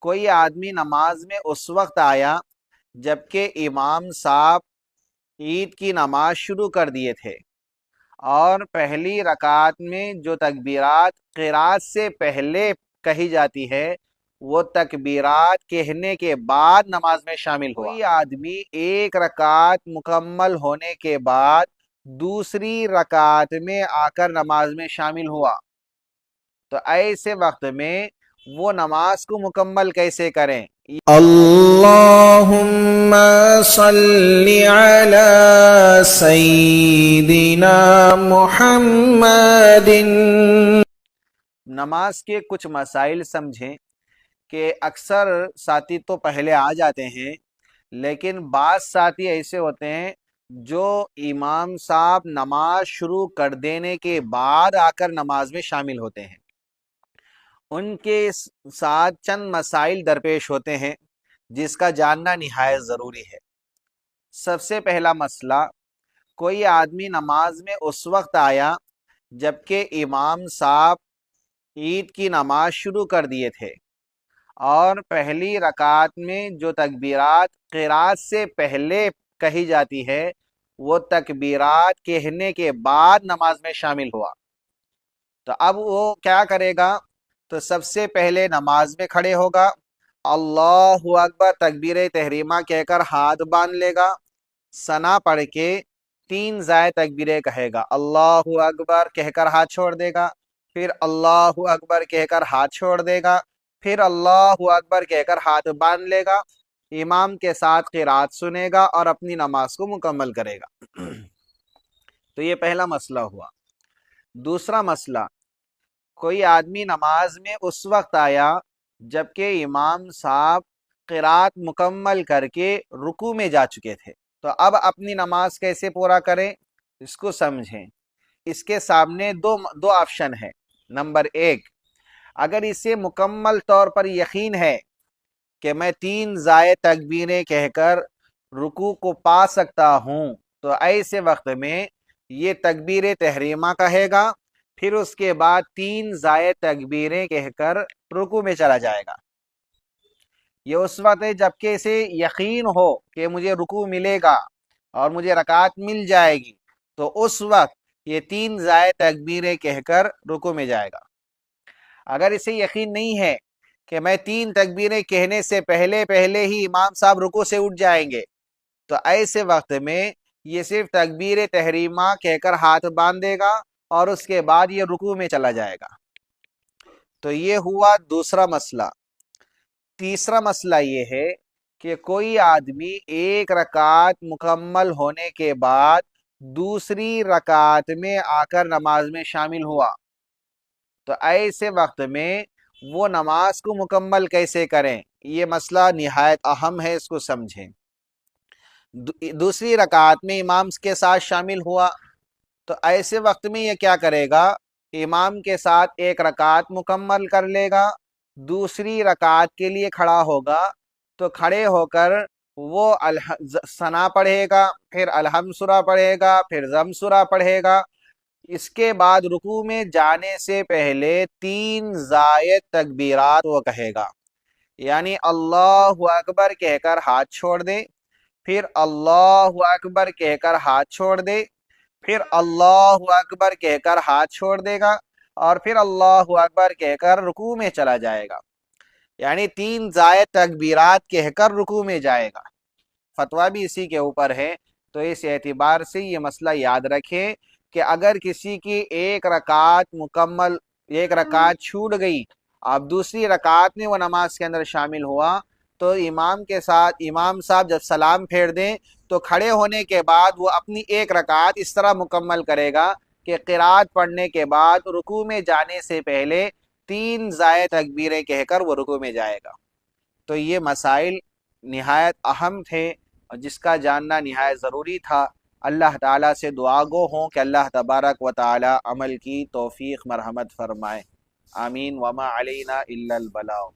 کوئی آدمی نماز میں اس وقت آیا جبکہ امام صاحب عید کی نماز شروع کر دیے تھے، اور پہلی رکعت میں جو تکبیرات قرات سے پہلے کہی جاتی ہے وہ تکبیرات کہنے کے بعد نماز میں شامل ہوا۔ کوئی آدمی ایک رکعت مکمل ہونے کے بعد دوسری رکعت میں آ کر نماز میں شامل ہوا، تو ایسے وقت میں وہ نماز کو مکمل کیسے کریں؟ اللہم صلی علی سیدنا محمد۔ نماز کے کچھ مسائل سمجھیں کہ اکثر ساتھی تو پہلے آ جاتے ہیں، لیکن بعض ساتھی ایسے ہوتے ہیں جو امام صاحب نماز شروع کر دینے کے بعد آ کر نماز میں شامل ہوتے ہیں۔ ان کے ساتھ چند مسائل درپیش ہوتے ہیں جس کا جاننا نہایت ضروری ہے۔ سب سے پہلا مسئلہ، کوئی آدمی نماز میں اس وقت آیا جبکہ امام صاحب عید کی نماز شروع کر دیے تھے، اور پہلی رکعت میں جو تکبیرات قرات سے پہلے کہی جاتی ہے وہ تکبیرات کہنے کے بعد نماز میں شامل ہوا، تو اب وہ کیا کرے گا؟ تو سب سے پہلے نماز میں کھڑے ہوگا، اللہ اکبر تکبیر تحریمہ کہہ کر ہاتھ باندھ لے گا، ثنا پڑھ کے 3 زائد تکبیریں کہے گا، اللہ اکبر کہہ کر ہاتھ چھوڑ دے گا، پھر اللہ اکبر کہہ کر ہاتھ چھوڑ دے گا، پھر اللہ اکبر کہہ کر ہاتھ باندھ لے گا، امام کے ساتھ قرات سنے گا اور اپنی نماز کو مکمل کرے گا۔ تو یہ پہلا مسئلہ ہوا۔ دوسرا مسئلہ، کوئی آدمی نماز میں اس وقت آیا جبکہ امام صاحب قرات مکمل کر کے رکوع میں جا چکے تھے، تو اب اپنی نماز کیسے پورا کریں؟ اس کو سمجھیں۔ اس کے سامنے دو آپشن ہے۔ نمبر 1، اگر اسے مکمل طور پر یقین ہے کہ میں 3 زائد تکبیریں کہہ کر رکوع کو پا سکتا ہوں، تو ایسے وقت میں یہ تکبیر تحریمہ کہے گا، پھر اس کے بعد 3 زائد تکبیریں کہہ کر رکوع میں چلا جائے گا۔ یہ اس وقت ہے جبکہ اسے یقین ہو کہ مجھے رکوع ملے گا اور مجھے رکعت مل جائے گی، تو اس وقت یہ 3 زائد تکبیریں کہہ کر رکوع میں جائے گا۔ اگر اسے یقین نہیں ہے کہ میں 3 تکبیریں کہنے سے پہلے ہی امام صاحب رکوع سے اٹھ جائیں گے، تو ایسے وقت میں یہ صرف تکبیر تحریمہ کہہ کر ہاتھ باندھ دے گا اور اس کے بعد یہ رکوع میں چلا جائے گا۔ تو یہ ہوا دوسرا مسئلہ۔ تیسرا مسئلہ یہ ہے کہ کوئی آدمی ایک رکعت مکمل ہونے کے بعد دوسری رکعت میں آ کر نماز میں شامل ہوا، تو ایسے وقت میں وہ نماز کو مکمل کیسے کریں؟ یہ مسئلہ نہایت اہم ہے، اس کو سمجھیں۔ دوسری رکعت میں امام کے ساتھ شامل ہوا، تو ایسے وقت میں یہ کیا کرے گا؟ امام کے ساتھ ایک رکعت مکمل کر لے گا، دوسری رکعت کے لیے کھڑا ہوگا، تو کھڑے ہو کر وہ ثنا پڑھے گا، پھر الحمد سورہ پڑھے گا، پھر ضم سورہ پڑھے گا۔ اس کے بعد رکوع میں جانے سے پہلے 3 زائد تکبیرات وہ کہے گا، یعنی اللہ اکبر کہہ کر ہاتھ چھوڑ دے، پھر اللہ اکبر کہہ کر ہاتھ چھوڑ دے، پھر اللہ اکبر کہہ کر ہاتھ چھوڑ دے گا، اور پھر اللہ اکبر کہہ کر رکوع میں چلا جائے گا، یعنی 3 زائد تکبیرات کہہ کر رکوع میں جائے گا۔ فتویٰ بھی اسی کے اوپر ہے، تو اس اعتبار سے یہ مسئلہ یاد رکھیں کہ اگر کسی کی ایک رکعت چھوٹ گئی، اب دوسری رکعت میں وہ نماز کے اندر شامل ہوا، تو امام کے ساتھ امام صاحب جب سلام پھیر دیں تو کھڑے ہونے کے بعد وہ اپنی ایک رکعت اس طرح مکمل کرے گا کہ قرات پڑھنے کے بعد رکوع میں جانے سے پہلے 3 زائد تکبیریں کہہ کر وہ رکوع میں جائے گا۔ تو یہ مسائل نہایت اہم تھے اور جس کا جاننا نہایت ضروری تھا۔ اللہ تعالیٰ سے دعا گو ہوں کہ اللہ تبارک و تعالیٰ عمل کی توفیق مرحمت فرمائے۔ آمین۔ وما علینا الا البلاغ۔